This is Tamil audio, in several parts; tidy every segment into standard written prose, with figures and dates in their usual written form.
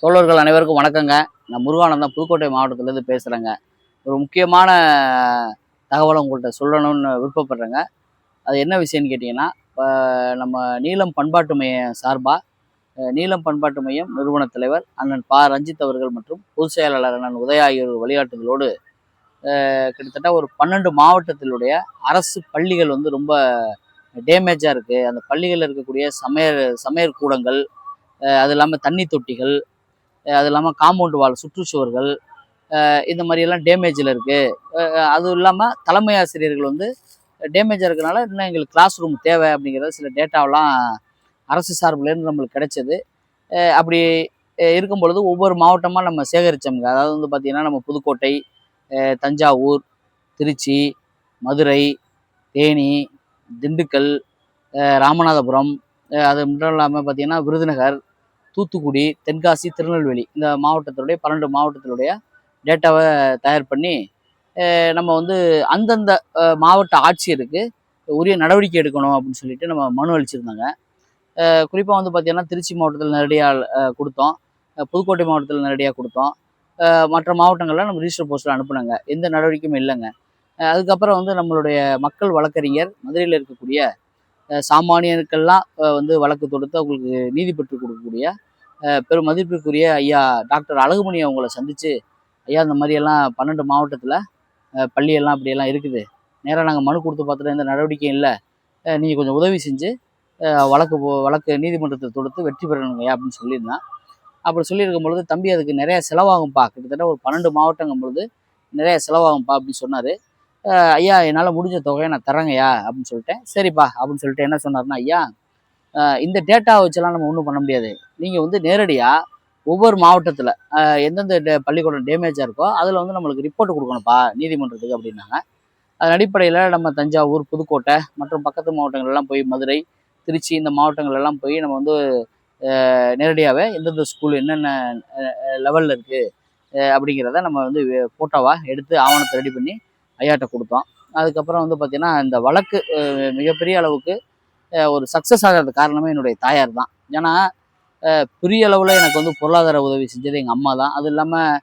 தோழர்கள் அனைவருக்கும் வணக்கங்க. நான் முருகானந்தம் புதுக்கோட்டை மாவட்டத்திலேருந்து பேசுகிறேங்க. ஒரு முக்கியமான தகவலை உங்கள்கிட்ட சொல்லணும்னு விருப்பப்படுறேங்க. அது என்ன விஷயம்னு கேட்டிங்கன்னா, இப்போ நம்ம நீலம் பண்பாட்டு மையம் சார்பாக நீலம் பண்பாட்டு மையம் நிறுவன தலைவர் அண்ணன் ரஞ்சித் அவர்கள் மற்றும் பொதுச் செயலாளர் அண்ணன் உதயா ஆகியோர் வழிகாட்டுதலோடு கிட்டத்தட்ட ஒரு 12 மாவட்டத்திலுடைய அரசு பள்ளிகள் வந்து ரொம்ப டேமேஜாக இருக்குது. அந்த பள்ளிகளில் இருக்கக்கூடிய சமையல் கூடங்கள், அது இல்லாமல் தண்ணி தொட்டிகள், அது இல்லாமல் காம்பவுண்ட் வால் சுற்றுச்சுவர்கள், இந்த மாதிரியெல்லாம் டேமேஜில் இருக்குது. அதுவும் இல்லாமல் தலைமை ஆசிரியர்கள் வந்து டேமேஜாக இருக்கிறனால இன்னும் எங்களுக்கு கிளாஸ் ரூம் தேவை அப்படிங்கிற சில டேட்டாவெலாம் அரசு சார்பிலேருந்து நம்மளுக்கு கிடைச்சது. அப்படி இருக்கும் பொழுது ஒவ்வொரு மாவட்டமாக நம்ம சேகரித்தோம்ங்க. அதாவது வந்து பார்த்திங்கன்னா, நம்ம புதுக்கோட்டை, தஞ்சாவூர், திருச்சி, மதுரை, தேனி, திண்டுக்கல், ராமநாதபுரம், அது மட்டும் இல்லாமல் பார்த்திங்கன்னா விருதுநகர், தூத்துக்குடி, தென்காசி, திருநெல்வேலி இந்த மாவட்டத்தினுடைய 12 மாவட்டத்தினுடைய டேட்டாவை தயார் பண்ணி நம்ம வந்து அந்தந்த மாவட்ட ஆட்சியருக்கு உரிய நடவடிக்கை எடுக்கணும் அப்படின்னு சொல்லிட்டு நம்ம மனு அளிச்சிருந்தாங்க. குறிப்பாக வந்து பார்த்திங்கன்னா, திருச்சி மாவட்டத்தில் நேரடியாக கொடுத்தோம், புதுக்கோட்டை மாவட்டத்தில் நேரடியாக கொடுத்தோம், மற்ற மாவட்டங்களில் நம்ம ரிஜிஸ்டர் போஸ்ட்டில் அனுப்புனாங்க. எந்த நடவடிக்கையும் இல்லைங்க. அதுக்கப்புறம் வந்து நம்மளுடைய மக்கள் வழக்கறிஞர் மதுரையில் இருக்கக்கூடிய சாமானியருக்கெல்லாம் வந்து வழக்கு தொடுத்து அவங்களுக்கு நீதி பெற்றுக் கொடுக்கக்கூடிய பெரும் மதிப்பிற்குரிய ஐயா டாக்டர் அழகுமணி அவங்கள சந்தித்து, ஐயா இந்த மாதிரியெல்லாம் 12 மாவட்டத்தில் பள்ளியெல்லாம் அப்படியெல்லாம் இருக்குது, நேராக நாங்கள் மனு கொடுத்து பார்த்துட்டு எந்த நடவடிக்கையும் இல்லை, நீங்கள் கொஞ்சம் உதவி செஞ்சு வழக்கு நீதிமன்றத்தில் தொடுத்து வெற்றி பெறணுங்கய்யா அப்படின்னு சொல்லியிருந்தேன். அப்படி சொல்லியிருக்கும் பொழுது, தம்பி அதுக்கு நிறையா செலவாகும்ப்பா, கிட்டத்தட்ட ஒரு 12 மாவட்டங்கும் பொழுது நிறையா செலவாகும்ப்பா அப்படின்னு சொன்னார். ஐயா என்னால் முடிஞ்ச தொகையை நான் தரேங்கய்யா அப்படின்னு சொல்லிட்டேன். சரிப்பா அப்படின்னு சொல்லிட்டு என்ன சொன்னார்னா, ஐயா இந்த டேட்டாவை வச்செல்லாம் நம்ம ஒன்றும் பண்ண முடியாது, நீங்கள் வந்து நேரடியாக ஒவ்வொரு மாவட்டத்தில் எந்தெந்த பள்ளிக்கூடம் டேமேஜாக இருக்கோ அதில் வந்து நம்மளுக்கு ரிப்போர்ட் கொடுக்கணும்ப்பா நீதிமன்றத்துக்கு அப்படின்னாங்க. அதன் அடிப்படையில் நம்ம தஞ்சாவூர், புதுக்கோட்டை மற்றும் பக்கத்து மாவட்டங்கள்லாம் போய் மதுரை, திருச்சி இந்த மாவட்டங்கள்லாம் போய் நம்ம வந்து நேரடியாகவே எந்தெந்த ஸ்கூல் என்னென்ன லெவலில் இருக்குது அப்படிங்கிறத நம்ம வந்து ஃபோட்டோவாக எடுத்து ஆவணத்தை ரெடி பண்ணி ஐயாட்ட கொடுத்தோம். அதுக்கப்புறம் வந்து பார்த்திங்கன்னா, இந்த வழக்கு மிகப்பெரிய அளவுக்கு ஒரு சக்ஸஸ் ஆகிறதுக்கு காரணமே என்னுடைய தாயார் தான். ஏன்னா பெரிய அளவில் எனக்கு வந்து பொருளாதார உதவி செஞ்சது எங்கள் அம்மா தான். அது இல்லாமல்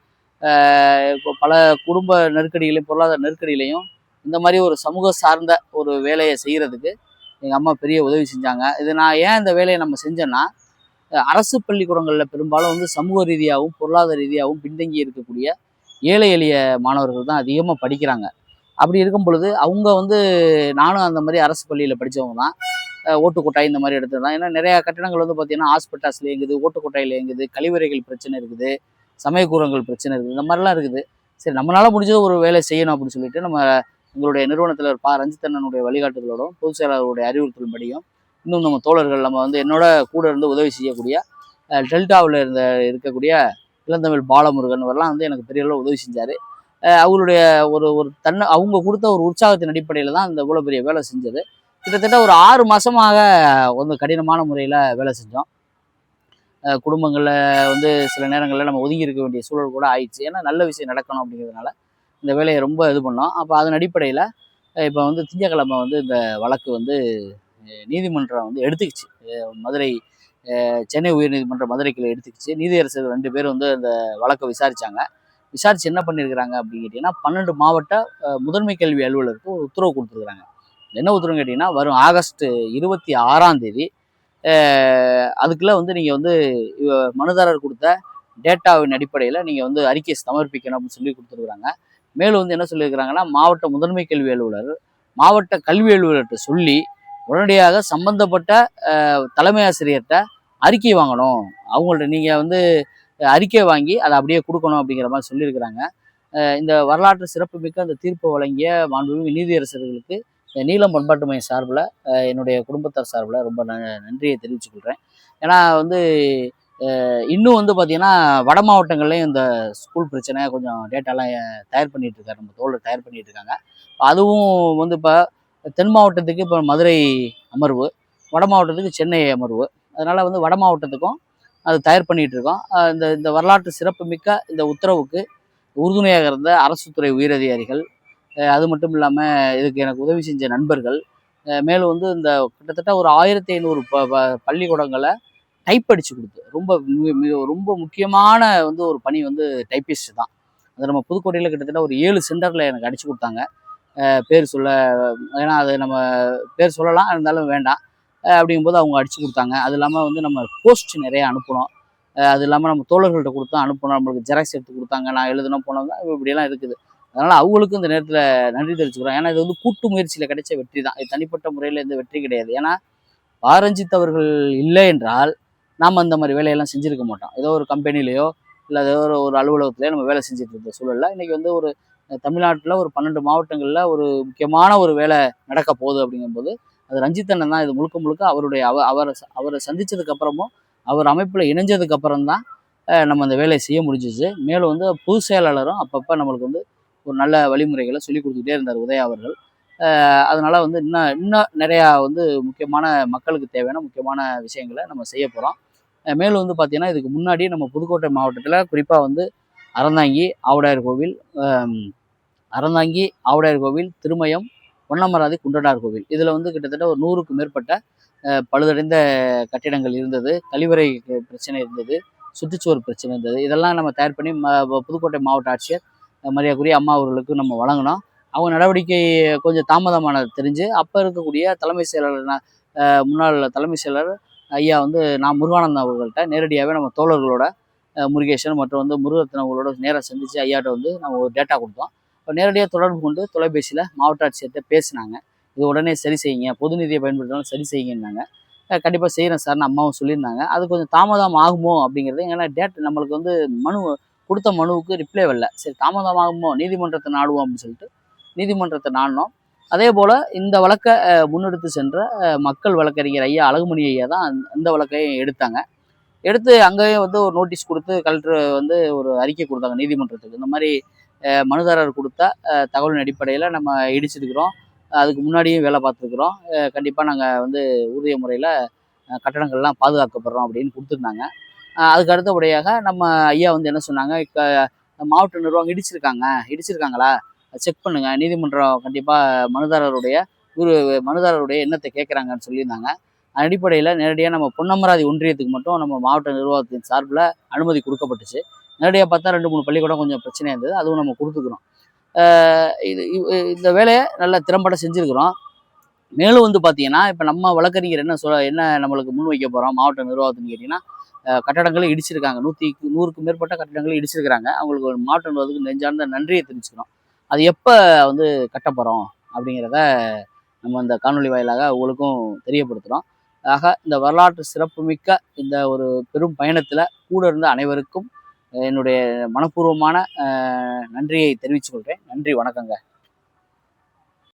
இப்போ பல குடும்ப நெருக்கடிகளையும் பொருளாதார நெருக்கடிகளையும் இந்த மாதிரி ஒரு சமூக சார்ந்த ஒரு வேலையை செய்கிறதுக்கு எங்கள் அம்மா பெரிய உதவி செஞ்சாங்க. இது நான் ஏன் இந்த வேலையை நம்ம செஞ்சேன்னா, அரசு பள்ளிக்கூடங்களில் பெரும்பாலும் வந்து சமூக ரீதியாகவும் பொருளாதார ரீதியாகவும் பின்தங்கி இருக்கக்கூடிய ஏழை எளிய மாணவர்கள் தான் அதிகமாக படிக்கிறாங்க. அப்படி இருக்கும் பொழுது அவங்க வந்து, நானும் அந்த மாதிரி அரசு பள்ளியில் படித்தவங்க தான், ஓட்டுக்கொட்டாய் இந்த மாதிரி இடத்துல தான். ஏன்னா நிறையா கட்டணங்கள் வந்து பார்த்திங்கன்னா ஹாஸ்பிட்டால்ஸில் இயங்குது, ஓட்டுக்கொட்டாயில் இயங்குது, கழிவறைகள் பிரச்சனை இருக்குது, சமயக்கூரங்கள் பிரச்சனை இருக்குது, இந்த மாதிரிலாம் இருக்குது. சரி, நம்மளால் முடிஞ்சது ஒரு வேலை செய்யணும் அப்படின்னு சொல்லிட்டு நம்ம எங்களுடைய நிறுவனத்தில் ரஞ்சித் அண்ணனுடைய வழிகாட்டுதலோடும் பொதுச் செயலாளருடைய அறிவுறுத்தல்படியும் இன்னும் நம்ம தோழர்கள் நம்ம வந்து என்னோட கூட இருந்து உதவி செய்யக்கூடிய டெல்டாவில் இருக்கக்கூடிய இளந்தமிழ் பாலமுருகன் வரலாம் வந்து எனக்கு பெரிய அளவு உதவி செஞ்சார். அவங்களுடைய ஒரு ஒரு அவங்க கொடுத்த ஒரு உற்சாகத்தின் அடிப்படையில் தான் இந்த இவ்வளோ பெரிய வேலை செஞ்சது. கிட்டத்தட்ட ஒரு 6 மாதமாக வந்து கடினமான முறையில் வேலை செஞ்சோம். குடும்பங்களில் வந்து சில நேரங்களில் நம்ம ஒதுங்கி இருக்க வேண்டிய சூழல் கூட ஆயிடுச்சு. ஏன்னா நல்ல விஷயம் நடக்கணும் அப்படிங்கிறதுனால இந்த வேலையை ரொம்ப இது பண்ணோம். அப்போ அதன் அடிப்படையில் இப்போ வந்து திங்கக்கிழமை வந்து இந்த வழக்கு வந்து நீதிமன்றம் வந்து எடுத்துக்கிச்சு. மதுரை சென்னை உயர்நீதிமன்ற மதுரை கிளை எடுத்துக்கிச்சு. நீதியரசர் 2 பேர் வந்து அந்த வழக்கை விசாரித்தாங்க. விசாரித்து என்ன பண்ணியிருக்கிறாங்க அப்படின்னு கேட்டிங்கன்னா, 12 மாவட்ட முதன்மை கல்வி அலுவலருக்கு ஒரு உத்தரவு கொடுத்துருக்குறாங்க. என்ன உத்தரவுன்னு கேட்டிங்கன்னா, வரும் ஆகஸ்ட் 26ஆம் தேதி அதுக்குள்ளே வந்து நீங்கள் வந்து மனுதாரர் கொடுத்த டேட்டாவின் அடிப்படையில் நீங்கள் வந்து அறிக்கை சமர்ப்பிக்கணும் அப்படின்னு சொல்லி கொடுத்துருக்குறாங்க. மேலும் வந்து என்ன சொல்லியிருக்கிறாங்கன்னா, மாவட்ட முதன்மை கல்வி அலுவலர் மாவட்ட கல்வி அலுவலர்கிட்ட சொல்லி உடனடியாக சம்பந்தப்பட்ட தலைமை ஆசிரியர்கிட்ட அறிக்கை வாங்கணும், அவங்கள்ட்ட நீங்கள் வந்து அறிக்கை வாங்கி அதை அப்படியே கொடுக்கணும் அப்படிங்கிற மாதிரி சொல்லியிருக்கிறாங்க. இந்த வரலாற்று சிறப்புமிக்க அந்த தீர்ப்பை வழங்கிய மாண்புமிகு நீதியரசர்களுக்கு நீலம் பண்பாட்டு மையம் சார்பில் என்னுடைய குடும்பத்தார் சார்பில் ரொம்ப நன்றியை தெரிவிச்சுக்கொள்கிறேன். ஏன்னா வந்து இன்னும் வந்து பார்த்திங்கன்னா, வட மாவட்டங்கள்லேயும் இந்த ஸ்கூல் பிரச்சனை கொஞ்சம் டேட்டாலாம் தயார் பண்ணிகிட்ருக்காரு, நம்ம தோழர் தயார் பண்ணிகிட்ருக்காங்க. அதுவும் வந்து இப்போ தென் மாவட்டத்துக்கு இப்போ மதுரை அமர்வு, வட மாவட்டத்துக்கு சென்னை அமர்வு, அதனால் வந்து வட மாவட்டத்துக்கும் அது தயார் பண்ணிகிட்ருக்கோம். இந்த இந்த வரலாற்று சிறப்புமிக்க இந்த உத்தரவுக்கு உறுதுணையாக இருந்த அரசு துறை உயரதிகாரிகள், அது மட்டும் இல்லாமல் இதுக்கு எனக்கு உதவி செஞ்ச நண்பர்கள், மேலும் வந்து இந்த கிட்டத்தட்ட ஒரு 1500 பள்ளிக்கூடங்களை டைப் அடிச்சு கொடுத்து ரொம்ப முக்கியமான வந்து ஒரு பணி வந்து டைப்பிஸ்ட் தான். அது நம்ம புதுக்கோட்டையில் கிட்டத்தட்ட ஒரு 7 சென்டரில் எனக்கு அடிச்சு கொடுத்தாங்க. பேர் சொல்ல, ஏன்னா அது நம்ம பேர் சொல்லலாம், இருந்தாலும் வேண்டாம். அப்படிங்கும்போது அவங்க அடிச்சு கொடுத்தாங்க. அது இல்லாமல் வந்து நம்ம போஸ்ட் நிறைய அனுப்பணும். அது இல்லாமல் நம்ம தோழர்கள்ட்ட கொடுத்தா அனுப்பணும். நம்மளுக்கு ஜெராக்ஸ் எடுத்து கொடுத்தாங்க. நான் எழுதணும் போனோம்னா இப்படியெல்லாம் இருக்குது. அதனால் அவங்களுக்கும் இந்த நேரத்தில் நன்றி தெரிவிச்சுக்கிறோம். ஏன்னா இது வந்து கூட்டு முயற்சியில் கிடைச்ச வெற்றி தான். இது தனிப்பட்ட முறையில் எந்த வெற்றி கிடையாது. ஏன்னா ரஞ்சித் அவர்கள் இல்லை என்றால் நாம் அந்த மாதிரி வேலையெல்லாம் செஞ்சுருக்க மாட்டோம். ஏதோ ஒரு கம்பெனிலேயோ இல்லை ஏதோ ஒரு அலுவலகத்திலேயோ நம்ம வேலை செஞ்சுட்டு இருந்த சூழலில் இன்றைக்கி வந்து ஒரு தமிழ்நாட்டில் ஒரு 12 மாவட்டங்களில் ஒரு முக்கியமான ஒரு வேலை நடக்க போகுது அப்படிங்கும்போது அது ரஞ்சித் அண்ணன் தான். இது முழுக்க முழுக்க அவருடைய அவரை சந்தித்ததுக்கு அப்புறமும் அவர் அமைப்பில் இணைஞ்சதுக்கு அப்புறம் தான் நம்ம அந்த வேலையை செய்ய முடிஞ்சிச்சு. மேலும் வந்து பொதுச் செயலாளரும் அப்பப்போ நம்மளுக்கு வந்து ஒரு நல்ல வழிமுறைகளை சொல்லி கொடுத்துக்கிட்டே இருந்தார் உதயா அவர்கள். அதனால வந்து இன்னும் நிறையா வந்து முக்கியமான மக்களுக்கு தேவையான முக்கியமான விஷயங்களை நம்ம செய்ய போகிறோம். மேலும் வந்து பார்த்திங்கன்னா இதுக்கு முன்னாடி நம்ம புதுக்கோட்டை மாவட்டத்தில் குறிப்பாக வந்து அறந்தாங்கி ஆவுடையார் கோவில், திருமயம், பொன்னமராதி, குண்டனார் கோவில், இதில் வந்து கிட்டத்தட்ட ஒரு 100க்கும் மேற்பட்ட பழுதடைந்த கட்டிடங்கள் இருந்தது. கழிவறை பிரச்சனை இருந்தது, சுற்றுச்சுவர் பிரச்சனை இருந்தது. இதெல்லாம் நம்ம தயார் பண்ணி புதுக்கோட்டை மாவட்ட ஆட்சியர் மரியாதைக்குரிய அம்மா அவர்களுக்கு நம்ம வழங்கினோம். அவங்க நடவடிக்கை கொஞ்சம் தாமதமானது தெரிஞ்சு அப்போ இருக்கக்கூடிய தலைமை செயலாளர், முன்னாள் தலைமை செயலாளர் ஐயா வந்து நான் முருகானந்தம் அவர்கள்ட்ட நேரடியாகவே நம்ம தோழர்களோட முருகேசன் மற்றும் வந்து முருகரத்னம் அவங்களோட நேராக சந்தித்து ஐயாட்ட வந்து நம்ம ஒரு டேட்டா கொடுத்தோம். இப்போ நேரடியாக தொடர்பு கொண்டு தொலைபேசியில் மாவட்ட ஆட்சியர்கிட்ட பேசினாங்க. இது உடனே சரி செய்யுங்க, பொது நிதியை பயன்படுத்தினாலும் சரி செய்யுங்கன்னாங்க. கண்டிப்பாக செய்கிறேன் சார்னு அம்மாவும் சொல்லியிருந்தாங்க. அது கொஞ்சம் தாமதம் ஆகுமோ அப்படிங்கிறது, ஏன்னா நம்மளுக்கு வந்து கொடுத்த மனுவுக்கு ரிப்ளை வரல. சரி தாமதம் ஆகுமோ, நீதிமன்றத்தை நாடுவோம் அப்படின்னு சொல்லிட்டு நீதிமன்றத்தை நாடினோம். அதே போல் இந்த வழக்கை முன்னெடுத்து சென்ற மக்கள் வழக்கறிஞர் ஐயா அழகுமணி ஐயா தான் அந்த வழக்கையும் எடுத்தாங்க. எடுத்து அங்கேயும் வந்து ஒரு நோட்டீஸ் கொடுத்து கலெக்டர் வந்து ஒரு அறிக்கை கொடுத்தாங்க நீதிமன்றத்துக்கு. இந்த மாதிரி மனுதாரர் கொடுத்த தகவலின் அடிப்படையில் நம்ம இடிச்சிருக்கிறோம், அதுக்கு முன்னாடியும் வேலை பார்த்துருக்குறோம், கண்டிப்பாக நாங்கள் வந்து உரிய முறையில் கட்டடங்கள்லாம் பாதுகாக்கப்படுறோம் அப்படின்னு கொடுத்துருந்தாங்க. அதுக்கு அடுத்தபடியாக நம்ம ஐயா வந்து என்ன சொன்னாங்க, இப்போ மாவட்ட நிர்வாகம் இடிச்சிருக்காங்களா செக் பண்ணுங்க, நீதிமன்றம் கண்டிப்பாக மனுதாரருடைய எண்ணத்தை கேட்குறாங்கன்னு சொல்லியிருந்தாங்க. அடிப்படையில் நேரடியாக நம்ம பொன்னமராதி ஒன்றியத்துக்கு மட்டும் நம்ம மாவட்ட நிர்வாகத்தின் சார்பில் அனுமதி கொடுக்கப்பட்டுச்சு. நேரடியாக பார்த்தா 2-3 பள்ளிக்கூடம் கொஞ்சம் பிரச்சனையாக இருந்தது, அதுவும் நம்ம கொடுத்துக்கிறோம். இந்த வேலையை நல்லா திறம்பட செஞ்சுருக்கிறோம். மேலும் வந்து பார்த்தீங்கன்னா இப்போ நம்ம வழக்கறிஞர் என்ன நம்மளுக்கு முன் வைக்க போகிறோம் மாவட்ட நிர்வாகத்துன்னு கேட்டிங்கன்னா, கட்டடங்களும் இடிச்சிருக்காங்க, 100க்கும் மேற்பட்ட கட்டடங்களும் இடிச்சிருக்கிறாங்க. அவங்களுக்கு ஒரு மாவட்ட நிர்வாகத்துக்கு நெஞ்சார்ந்த நன்றியை தெரிவிச்சுக்கிறோம். அது எப்போ வந்து கட்டப்போகிறோம் அப்படிங்கிறத நம்ம இந்த காணொலி வாயிலாக உங்களுக்கும் தெரியப்படுத்துகிறோம். ஆக இந்த வரலாற்று சிறப்புமிக்க இந்த ஒரு பெரும் பயணத்தில் கூட இருந்த அனைவருக்கும் என்னுடைய மனப்பூர்வமான நன்றியை தெரிவித்துக் கொள்கிறேன். நன்றி, வணக்கங்க.